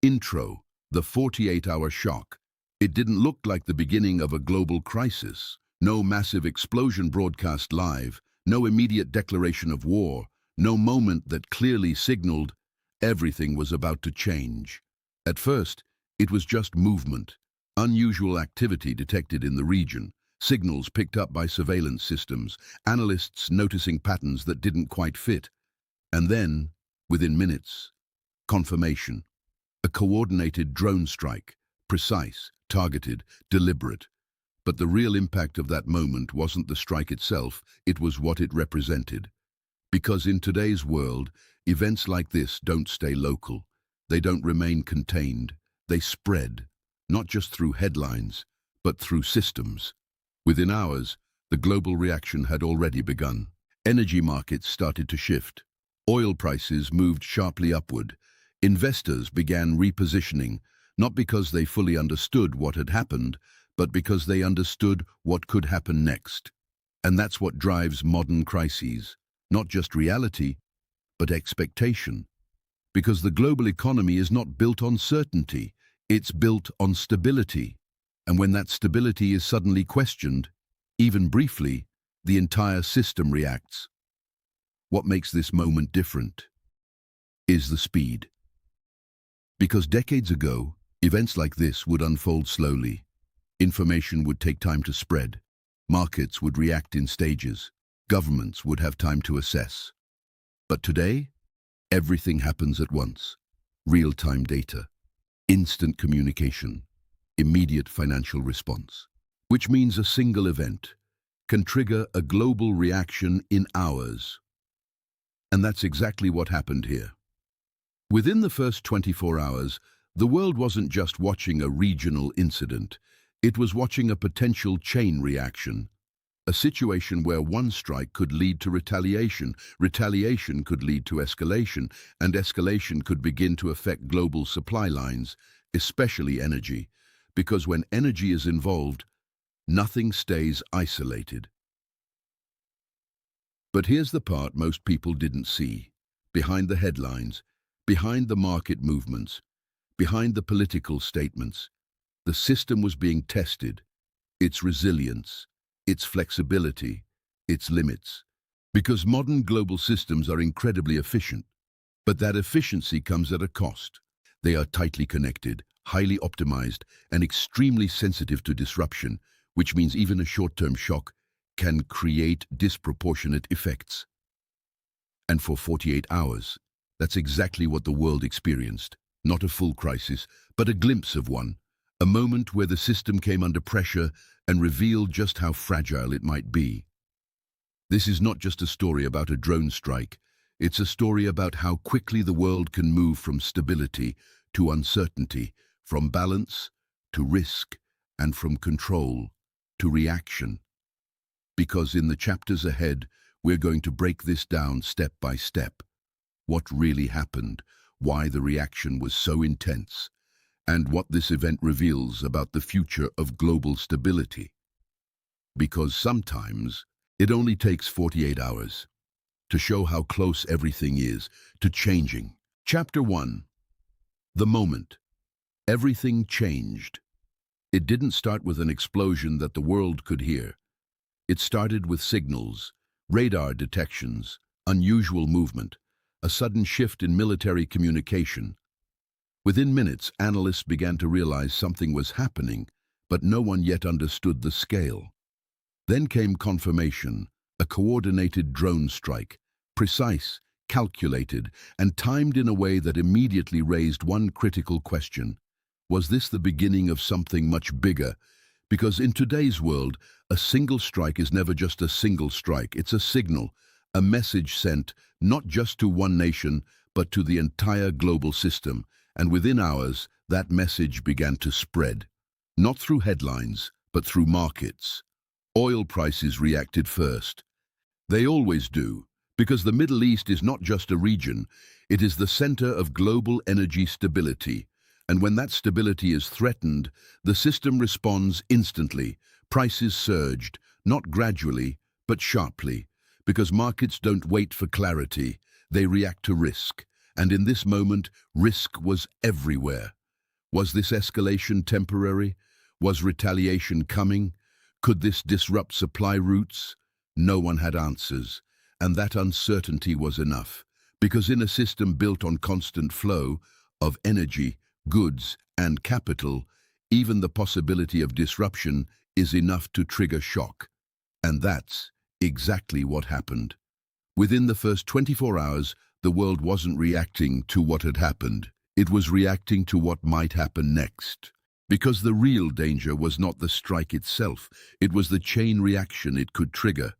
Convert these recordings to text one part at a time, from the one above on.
Intro, the 48-hour shock. It didn't look like the beginning of a global crisis. No massive explosion broadcast live, no immediate declaration of war, no moment that clearly signaled everything was about to change. At first, it was just movement, unusual activity detected in the region, signals picked up by surveillance systems, analysts noticing patterns that didn't quite fit. And then, within minutes, confirmation. A coordinated drone strike, precise, targeted, deliberate. But the real impact of that moment wasn't the strike itself, it was what it represented. Because in today's world, events like this don't stay local. They don't remain contained. They spread, not just through headlines, but through systems. Within hours, the global reaction had already begun. Energy markets started to shift. Oil prices moved sharply upward. Investors began repositioning, not because they fully understood what had happened, but because they understood what could happen next. And that's what drives modern crises. Not just reality, but expectation. Because the global economy is not built on certainty, it's built on stability. And when that stability is suddenly questioned, even briefly, the entire system reacts. What makes this moment different is the speed. Because decades ago, events like this would unfold slowly. Information would take time to spread. Markets would react in stages. Governments would have time to assess. But today, everything happens at once. Real-time data, instant communication, immediate financial response. Which means a single event can trigger a global reaction in hours. And that's exactly what happened here. Within the first 24 hours, the world wasn't just watching a regional incident. It was watching a potential chain reaction. A situation where one strike could lead to retaliation, retaliation could lead to escalation, and escalation could begin to affect global supply lines, especially energy. Because when energy is involved, nothing stays isolated. But here's the part most people didn't see. Behind the headlines, behind the market movements, behind the political statements, the system was being tested, its resilience, its flexibility, its limits. Because modern global systems are incredibly efficient, but that efficiency comes at a cost. They are tightly connected, highly optimized, and extremely sensitive to disruption, which means even a short-term shock can create disproportionate effects. And for 48 hours, that's exactly what the world experienced. Not a full crisis, but a glimpse of one. A moment where the system came under pressure and revealed just how fragile it might be. This is not just a story about a drone strike. It's a story about how quickly the world can move from stability to uncertainty, from balance to risk, and from control to reaction. Because in the chapters ahead, we're going to break this down step by step. What really happened, why the reaction was so intense, and what this event reveals about the future of global stability. Because sometimes it only takes 48 hours to show how close everything is to changing. Chapter 1. The moment. Everything changed. It didn't start with an explosion that the world could hear. It started with signals, radar detections, unusual movement, a sudden shift in military communication. Within minutes, analysts began to realize something was happening, but no one yet understood the scale. Then came confirmation, a coordinated drone strike, precise, calculated, and timed in a way that immediately raised one critical question. Was this the beginning of something much bigger? Because in today's world, a single strike is never just a single strike. It's a signal, a message sent not just to one nation, but to the entire global system. And within hours, that message began to spread. Not through headlines, but through markets. Oil prices reacted first. They always do, because the Middle East is not just a region, it is the center of global energy stability. And when that stability is threatened, the system responds instantly. Prices surged, not gradually, but sharply, because markets don't wait for clarity, they react to risk. And in this moment, risk was everywhere. Was this escalation temporary? Was retaliation coming? Could this disrupt supply routes? No one had answers, and that uncertainty was enough, because in a system built on constant flow of energy, goods, and capital, even the possibility of disruption is enough to trigger shock. And that's exactly what happened. Within the first 24 hours, the world wasn't reacting to what had happened. It was reacting to what might happen next. Because the real danger was not the strike itself, it was the chain reaction it could trigger.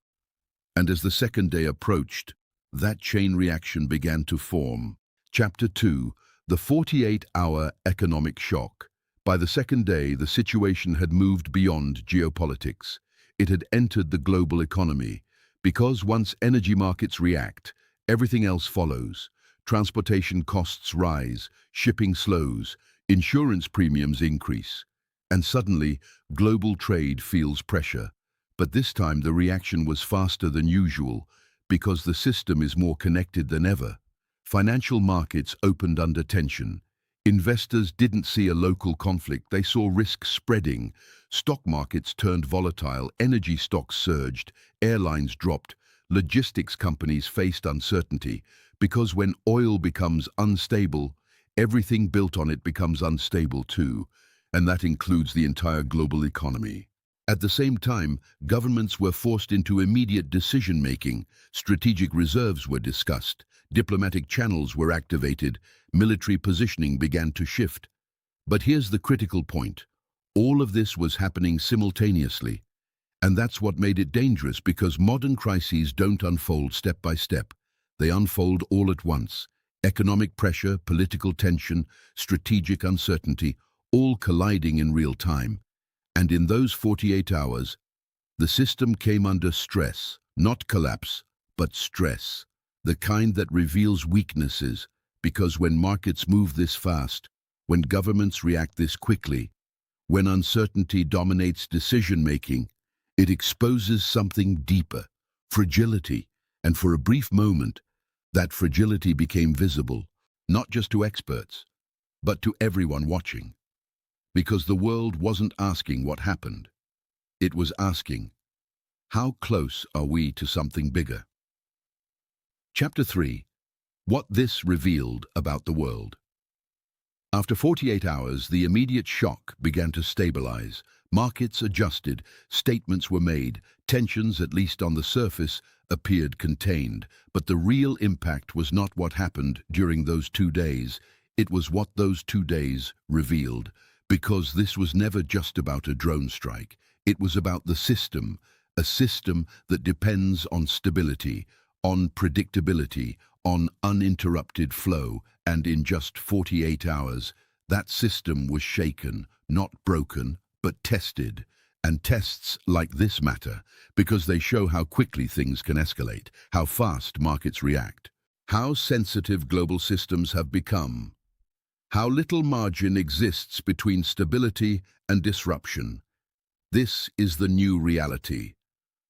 And as the second day approached, that chain reaction began to form. Chapter 2, the 48-hour economic shock. By the second day, the situation had moved beyond geopolitics. It had entered the global economy. Because once energy markets react, everything else follows. Transportation costs rise, shipping slows, insurance premiums increase. And suddenly, global trade feels pressure. But this time the reaction was faster than usual, because the system is more connected than ever. Financial markets opened under tension. Investors didn't see a local conflict, they saw risk spreading. Stock markets turned volatile, energy stocks surged, airlines dropped, logistics companies faced uncertainty, because when oil becomes unstable, everything built on it becomes unstable too, and that includes the entire global economy. At the same time, governments were forced into immediate decision-making, strategic reserves were discussed, diplomatic channels were activated, military positioning began to shift. But here's the critical point. All of this was happening simultaneously. And that's what made it dangerous, because modern crises don't unfold step by step. They unfold all at once. Economic pressure, political tension, strategic uncertainty, all colliding in real time. And in those 48 hours, the system came under stress, not collapse, but stress. The kind that reveals weaknesses, because when markets move this fast, when governments react this quickly, when uncertainty dominates decision-making, it exposes something deeper, fragility, and for a brief moment, that fragility became visible, not just to experts, but to everyone watching. Because the world wasn't asking what happened. It was asking, how close are we to something bigger? Chapter 3. What this revealed about the world. After 48 hours, the immediate shock began to stabilize. Markets adjusted, statements were made, tensions, at least on the surface, appeared contained. But the real impact was not what happened during those 2 days. It was what those 2 days revealed. Because this was never just about a drone strike. It was about the system, a system that depends on stability, on predictability, on uninterrupted flow, and in just 48 hours, that system was shaken, not broken, but tested. And tests like this matter, because they show how quickly things can escalate, how fast markets react, how sensitive global systems have become, how little margin exists between stability and disruption. This is the new reality.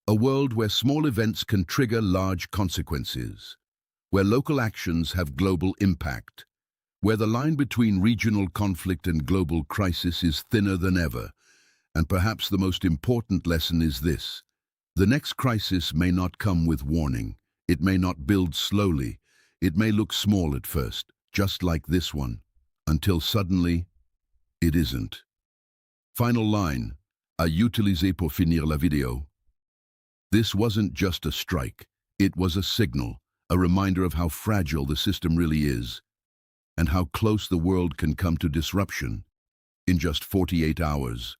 A world where small events can trigger large consequences, where local actions have global impact, where the line between regional conflict and global crisis is thinner than ever. And perhaps the most important lesson is this. The next crisis may not come with warning. It may not build slowly. It may look small at first, just like this one, until suddenly, it isn't. Final line, à utiliser pour finir la vidéo. This wasn't just a strike. It was a signal, a reminder of how fragile the system really is, and how close the world can come to disruption in just 48 hours.